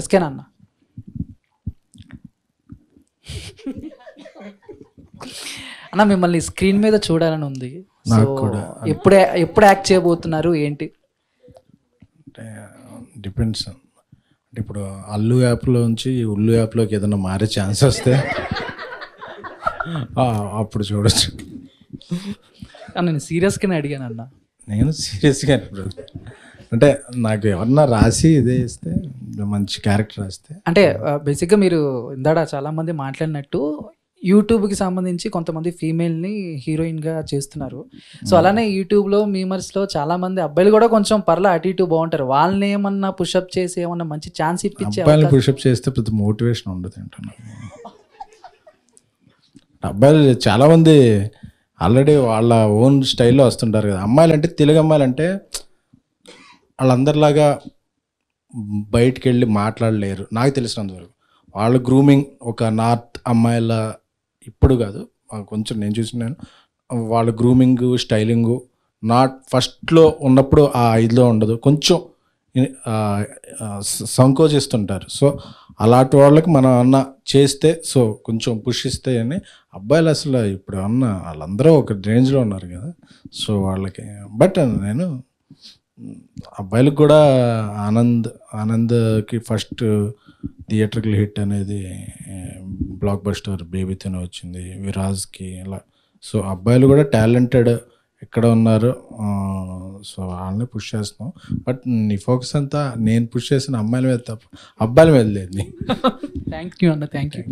ఎస్కేనా అన్న? అన్న మిమ్మల్ని స్క్రీన్ మీద చూడాలని ఉంది. సో ఎప్పుడు యాక్ట్ చేయబోతున్నారు ఏంటి? అంటే డిపెండ్స్. అంటే ఇప్పుడు అల్లు యాప్లో నుంచి ఉల్లు యాప్లోకి ఏదైనా మారే ఛాన్స్ వస్తే అప్పుడు చూడొచ్చు. నేను సీరియస్గానే అడిగాను అన్న. నేను సీరియస్గా ఇప్పుడు అంటే నాకు ఎవరన్నా రాసి ఇదే ఇస్తే మంచి క్యారెక్టర్ రాస్తే. అంటే బేసిక్గా మీరు ఇందాడ చాలామంది మాట్లాడినట్టు యూట్యూబ్కి సంబంధించి కొంతమంది ఫీమేల్ని హీరోయిన్గా చేస్తున్నారు. సో అలానే యూట్యూబ్లో మీమర్స్లో చాలామంది అబ్బాయిలు కూడా కొంచెం పర్లా అటు ఇటు బాగుంటారు. వాళ్ళని ఏమన్నా పుషప్ చేసి ఏమన్నా మంచి ఛాన్స్ ఇప్పించే అబ్బాయిలు పుషప్ చేస్తే పెద్ద మోటివేషన్ ఉండదు అంటున్నాను. అబ్బాయిలు చాలామంది ఆల్రెడీ వాళ్ళ ఓన్ స్టైల్లో వస్తుంటారు కదా. అమ్మాయిలు అంటే తెలుగు అమ్మాయిలు అంటే వాళ్ళందరిలాగా బయటికి వెళ్ళి మాట్లాడలేరు నాకు తెలిసినంతవరకు. వాళ్ళ గ్రూమింగ్ ఒక నార్త్ అమ్మాయిల ఇప్పుడు కాదు కొంచెం నేను చూసినాను. వాళ్ళ గ్రూమింగ్ స్టైలింగు నాట్ ఫస్ట్లో ఉన్నప్పుడు ఆ ఇదిలో ఉండదు, కొంచెం సంకోచిస్తుంటారు. సో అలాంటి వాళ్ళకి మనం అన్న చేస్తే సో కొంచెం పుష్ ఇస్తే అని. అబ్బాయిలు అసలు ఇప్పుడు అన్న వాళ్ళందరూ ఒక రేంజ్లో ఉన్నారు కదా. సో వాళ్ళకి బట్ నేను అబ్బాయిలకు కూడా ఆనంద్కి ఫస్ట్ థియేటర్కి హిట్ అనేది బ్లాక్ బస్టర్ బేబీతోనే వచ్చింది, విరాజ్కి ఇలా. సో అబ్బాయిలు కూడా టాలెంటెడ్ ఎక్కడ ఉన్నారు. సో వాళ్ళని పుష్ చేస్తున్నాం. బట్ నీ ఫోకస్ అంతా నేను పుష్ చేసిన అమ్మాయిల మీద తప్ప అబ్బాయిల మీద లేదు. థ్యాంక్ యూ అన్న. Thank you.